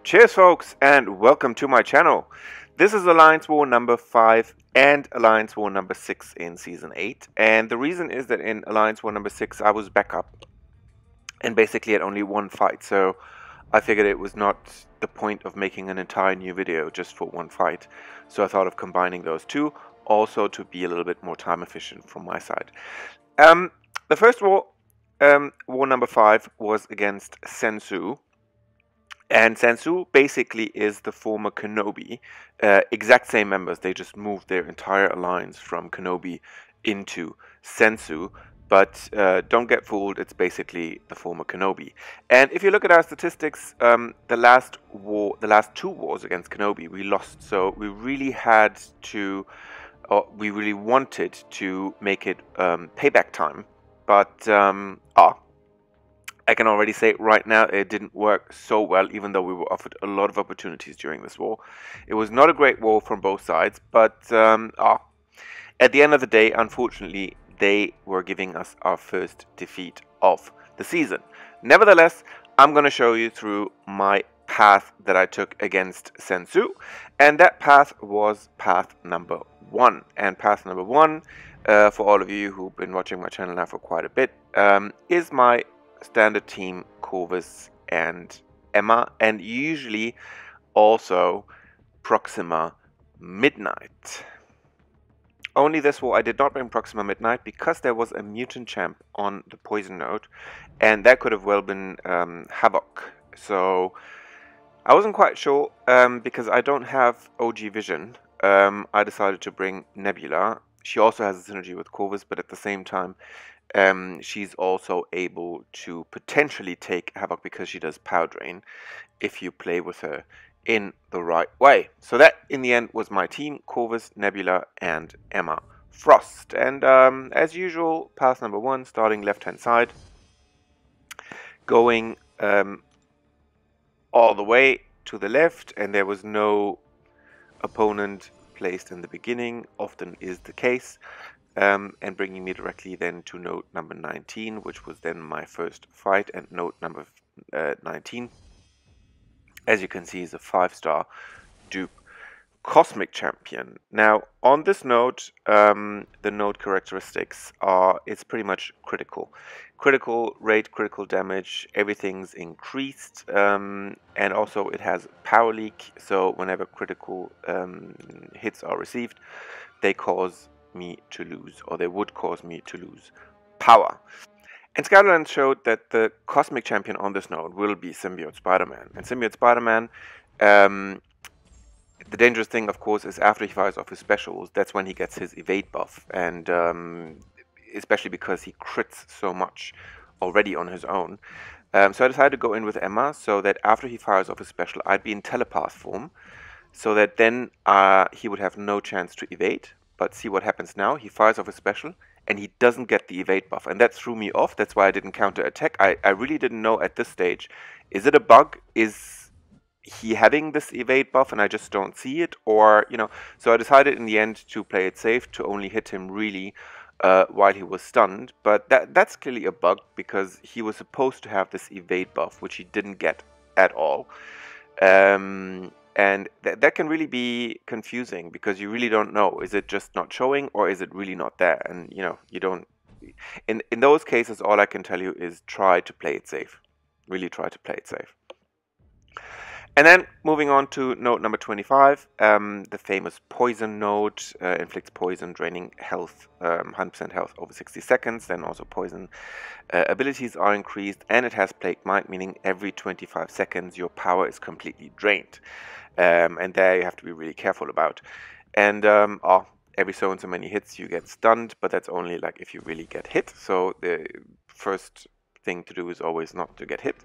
Cheers folks and welcome to my channel. This is Alliance War number 5 and Alliance War number 6 in Season 8, and the reason is that in Alliance War number 6 I was back up and basically had only one fight, so I figured it was not the point of making an entire new video just for one fight, so I thought of combining those two, also to be a little bit more time efficient from my side. The first war, war number 5, was against Sensu. And Sensu basically is the former KenOB, exact same members, they just moved their entire alliance from KenOB into Sensu, but don't get fooled, it's basically the former KenOB. And if you look at our statistics, the last two wars against KenOB we lost, so we really had to, or we really wanted to make it payback time, but I can already say right now it didn't work so well, even though we were offered a lot of opportunities during this war. It was not a great war from both sides, but at the end of the day, unfortunately, they were giving us our first defeat of the season. Nevertheless, I'm going to show you through my path that I took against Sensu, and that path was path number 1. And path number 1, for all of you who've been watching my channel now for quite a bit, is my standard team Corvus and Emma, and usually also Proxima Midnight. Only this war I did not bring Proxima Midnight because there was a mutant champ on the poison node, and that could have well been Havoc. So I wasn't quite sure because I don't have OG Vision. I decided to bring Nebula. She also has a synergy with Corvus, but at the same time she's also able to potentially take Havoc because she does power drain if you play with her in the right way. So that in the end was my team: Corvus, Nebula and Emma Frost. And as usual, path number 1, starting left hand side, going all the way to the left, and there was no opponent placed in the beginning, often is the case. And bringing me directly then to node number 19, which was then my first fight, and node number 19, as you can see, is a 5-star dupe cosmic champion. Now on this node, the node characteristics are, it's pretty much critical rate, critical damage, everything's increased, and also it has power leak, so whenever critical hits are received, they cause me to lose, or they would cause me to lose power. And Skyline showed that the cosmic champion on this node will be Symbiote Spider-Man. And Symbiote Spider-Man, the dangerous thing of course is after he fires off his specials, that's when he gets his evade buff, and especially because he crits so much already on his own. So I decided to go in with Emma so that after he fires off his special, I'd be in telepath form, so that then he would have no chance to evade. But see what happens now, he fires off a special and he doesn't get the evade buff, and that threw me off. That's why I didn't counter attack. I really didn't know at this stage, is it a bug, is he having this evade buff and I just don't see it, or you know. So I decided in the end to play it safe, to only hit him really while he was stunned, but that's clearly a bug because he was supposed to have this evade buff, which he didn't get at all. And that can really be confusing because you really don't know, is it just not showing or is it really not there? And you know, you don't, in those cases, all I can tell you is try to play it safe. Really try to play it safe. And then moving on to node number 25, the famous poison node, inflicts poison, draining health, 100% health over 60 seconds. Then also poison abilities are increased, and it has Plague Might, meaning every 25 seconds your power is completely drained. And there you have to be really careful about. And every so and so many hits you get stunned, but that's only like if you really get hit. So the first thing to do is always not to get hit.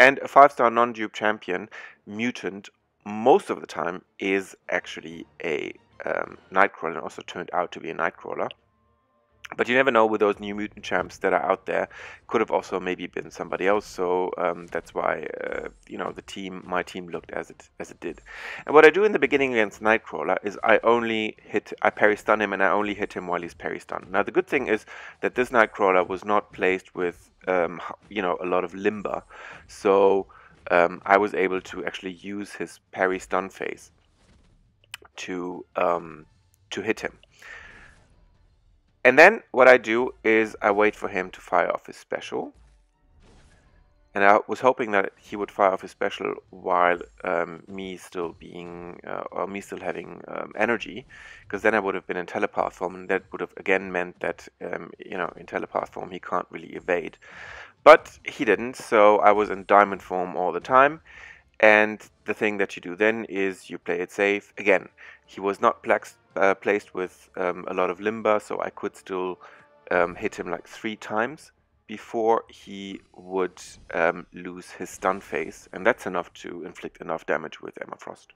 And a 5-star non-dupe champion, mutant, most of the time is actually a Nightcrawler, and also turned out to be a Nightcrawler. But you never know with those new mutant champs that are out there. Could have also maybe been somebody else. So that's why you know, my team looked as it did. And what I do in the beginning against Nightcrawler is I parry stun him, and I only hit him while he's parry stunned. Now the good thing is that this Nightcrawler was not placed with you know, a lot of limber, so I was able to actually use his parry stun phase to hit him. And then what I do is I wait for him to fire off his special. And I was hoping that he would fire off his special while me still having energy, because then I would have been in telepath form, and that would have again meant that in telepath form he can't really evade. But he didn't, so I was in diamond form all the time. And the thing that you do then is you play it safe. Again, he was not placed with a lot of limber, so I could still hit him like 3 times before he would lose his stun phase, and that's enough to inflict enough damage with Emma Frost.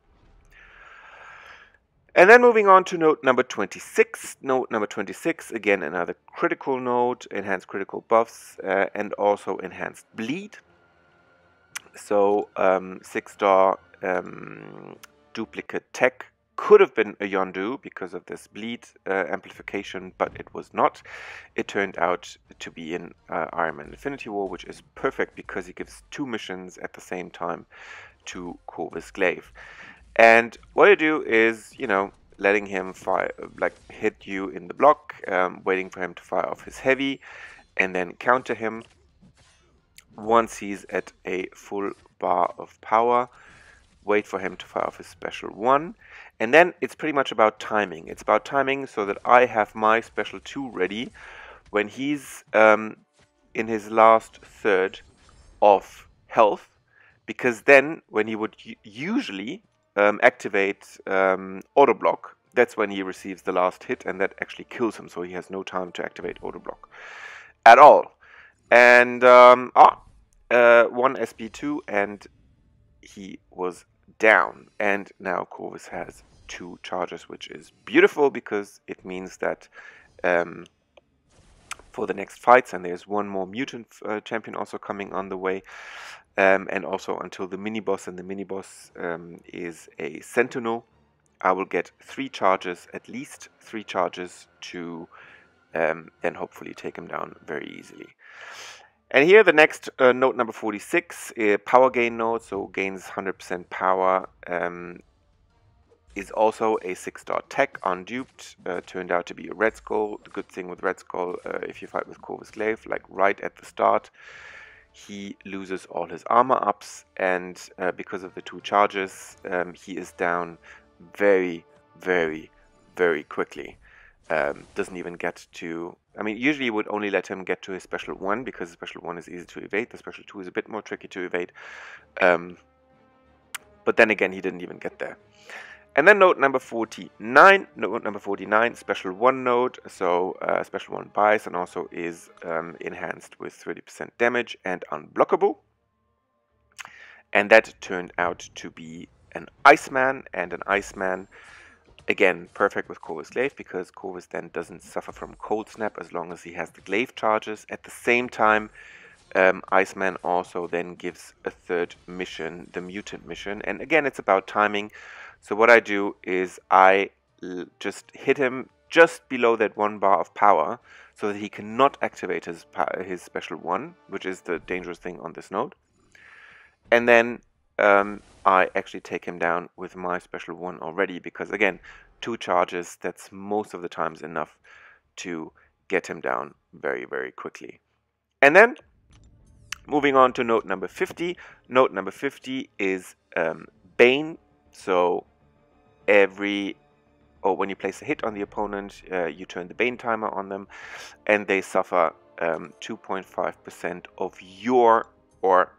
And then moving on to node number 26. Node number 26, again another critical node, enhanced critical buffs, and also enhanced bleed. So 6-star duplicate tech could have been a Yondu because of this bleed amplification, but it was not. It turned out to be in Iron Man Infinity War, which is perfect because he gives 2 missions at the same time to Corvus Glaive. And what you do is, letting him hit you in the block, waiting for him to fire off his heavy, and then counter him once he's at a full bar of power. Wait for him to fire off his special 1, and then it's pretty much about timing. It's about timing so that I have my special 2 ready when he's in his last third of health, because then when he would usually activate auto block, that's when he receives the last hit, and that actually kills him, so he has no time to activate auto block at all. And 1 SP2, and he was down. And now Corvus has 2 charges, which is beautiful because it means that for the next fights, and there's 1 more mutant champion also coming on the way, and also until the mini boss, and the mini boss is a sentinel, I will get 3 charges, at least 3 charges, to then hopefully take him down very easily. And here the next node number 46, a power gain node, so gains 100% power, is also a 6-star tech, unduped, turned out to be a Red Skull. The good thing with Red Skull, if you fight with Corvus Glaive, like right at the start, he loses all his armor ups, and because of the 2 charges, he is down very, very, very quickly. Doesn't even get to... usually you would only let him get to his special 1, because the special 1 is easy to evade. The special 2 is a bit more tricky to evade. But then again, he didn't even get there. And then node number 49. Node number 49, special 1 node. So special 1 bias, and also is enhanced with 30% damage and unblockable. And that turned out to be an Iceman, and an Iceman, again, perfect with Corvus Glaive, because Corvus then doesn't suffer from Cold Snap as long as he has the Glaive charges. At the same time, Iceman also then gives a 3rd mission, the mutant mission. And again, it's about timing. So what I do is I just hit him just below that 1 bar of power, so that he cannot activate his special 1, which is the dangerous thing on this node. And then I actually take him down with my special 1 already, because again, 2 charges, that's most of the times enough to get him down very, very quickly. And then moving on to node number 50. Node number 50 is Bane. So when you place a hit on the opponent, you turn the Bane timer on them, and they suffer 2.5% of your, or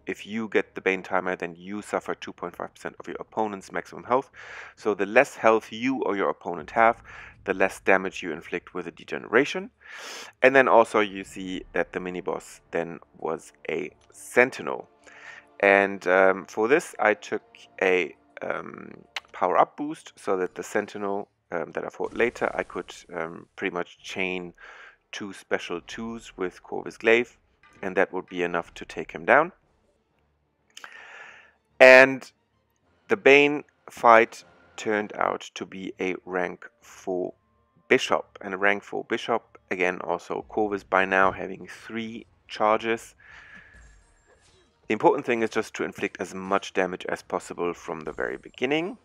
if you get the Bane timer, then you suffer 2.5% of your opponent's maximum health. So the less health you or your opponent have, the less damage you inflict with a degeneration. And then also you see that the mini-boss then was a Sentinel. And for this I took a power-up boost, so that the Sentinel that I fought later, I could pretty much chain 2 special 2s with Corvus Glaive, and that would be enough to take him down. And the Bane fight turned out to be a rank 4 Bishop. And a rank 4 Bishop, again, also Corvus by now having 3 charges. The important thing is just to inflict as much damage as possible from the very beginning.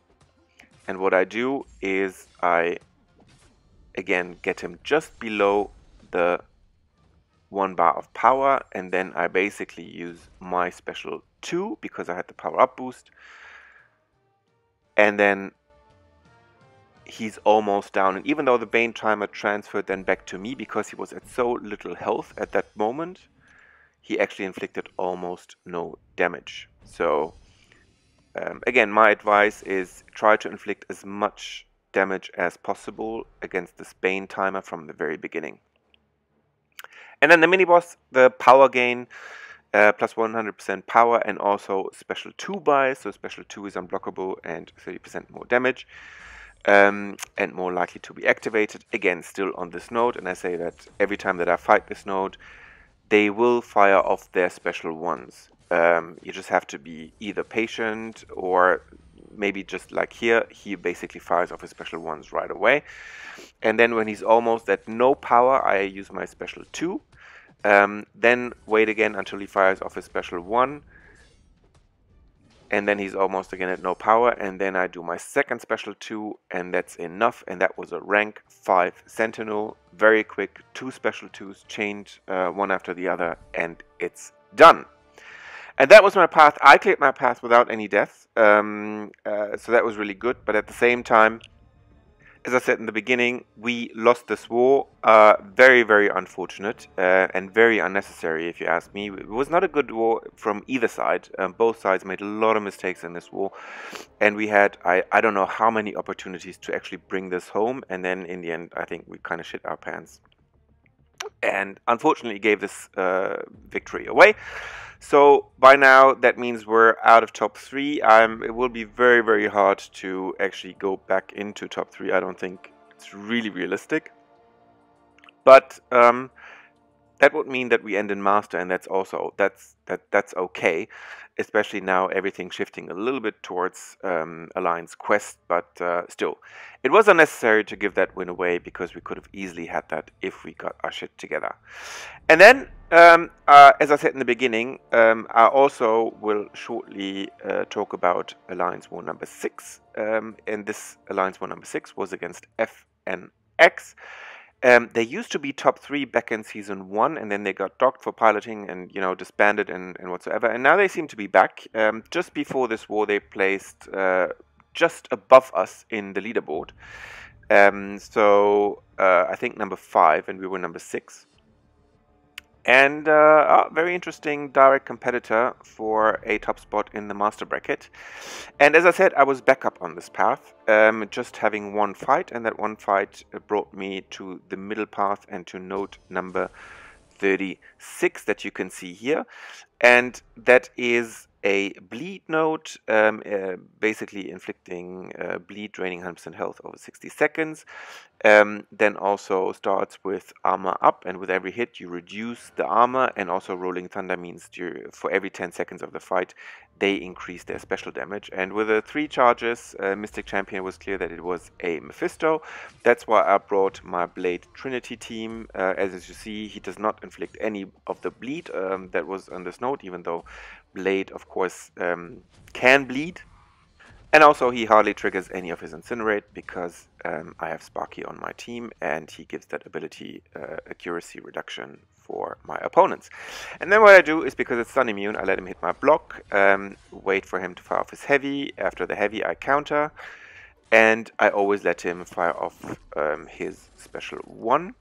And what I do is I, again, get him just below the 1 bar of power, and then I basically use my special 2 because I had the power up boost. And then he's almost down. And even though the Bane timer transferred then back to me because he was at so little health at that moment, he actually inflicted almost no damage. So again, my advice is try to inflict as much damage as possible against this Bane timer from the very beginning. And then the mini boss, the power gain, plus 100% power, and also special 2 buy. So special 2 is unblockable and 30% more damage, and more likely to be activated. Again, still on this node, and I say that every time that I fight this node, they will fire off their special ones. You just have to be either patient, or maybe just like here, he basically fires off his special ones right away. And then when he's almost at no power, I use my special 2. Then wait again until he fires off his special 1. And then he's almost again at no power. And then I do my second special 2, and that's enough. And that was a rank 5 Sentinel. Very quick, 2 special 2s chained one after the other, and it's done. And that was my path. I cleared my path without any deaths. So that was really good. But at the same time, as I said in the beginning, we lost this war. Very, very unfortunate and very unnecessary, if you ask me. It was not a good war from either side. Both sides made a lot of mistakes in this war. And we had, I don't know how many opportunities to actually bring this home. And then in the end, I think we kind of shit our pants. And unfortunately gave this victory away. So by now, that means we're out of top 3. It will be very, very hard to actually go back into top 3. I don't think it's really realistic. But that would mean that we end in Master, and that's also that's okay. Especially now, everything's shifting a little bit towards Alliance Quest, but still, it was unnecessary to give that win away because we could have easily had that if we got our shit together. And then, as I said in the beginning, I also will shortly talk about Alliance War number 6. And this Alliance War number 6 was against FNX. They used to be top 3 back in season 1, and then they got docked for piloting and, you know, disbanded and whatsoever. And now they seem to be back. Just before this war, they placed just above us in the leaderboard. So I think number 5, and we were number 6. And very interesting direct competitor for a top spot in the master bracket. And as I said, I was back up on this path, just having one fight, and that one fight brought me to the middle path and to node number 36 that you can see here. And that is a bleed node, basically inflicting bleed, draining 100% health over 60 seconds. Then also starts with armor up, and with every hit you reduce the armor, and also rolling thunder means for every 10 seconds of the fight they increase their special damage. And with the 3 charges, Mystic Champion was clear that it was a Mephisto. That's why I brought my Blade Trinity team. As you see, he does not inflict any of the bleed that was on this node, even though Blade, of course, can bleed. And also, he hardly triggers any of his Incinerate because I have Sparky on my team, and he gives that ability accuracy reduction for my opponents. And then what I do is, because it's stun immune, I let him hit my block, wait for him to fire off his heavy. After the heavy, I counter, and I always let him fire off his special 1.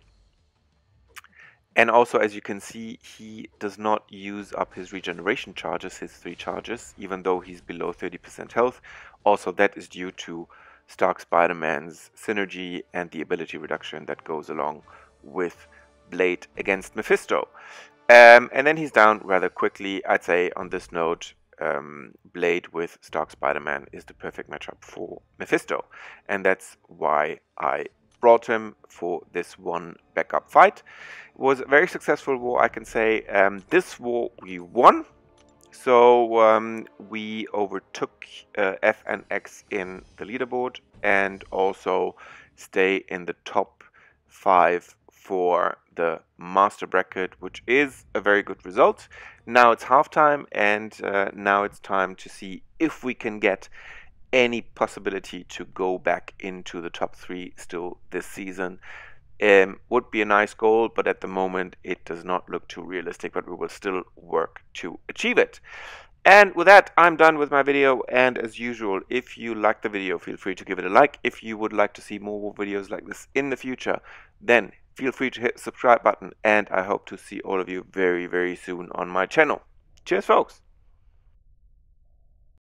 And also, as you can see, he does not use up his regeneration charges, his 3 charges, even though he's below 30% health. Also, that is due to Stark Spider-Man's synergy and the ability reduction that goes along with Blade against Mephisto. And then he's down rather quickly. I'd say on this node, Blade with Stark Spider-Man is the perfect matchup for Mephisto. And that's why I brought him for this one backup fight. It was a very successful war, I can say. This war we won. So we overtook FNX in the leaderboard, and also stay in the top 5 for the master bracket, which is a very good result. Now it's halftime, and now it's time to see if we can get any possibility to go back into the top 3 still this season. Would be a nice goal, but at the moment it does not look too realistic, but we will still work to achieve it. And with that, I'm done with my video, and as usual, if you like the video, feel free to give it a like. If you would like to see more videos like this in the future, then feel free to hit the subscribe button, and I hope to see all of you very, very soon on my channel. Cheers, folks!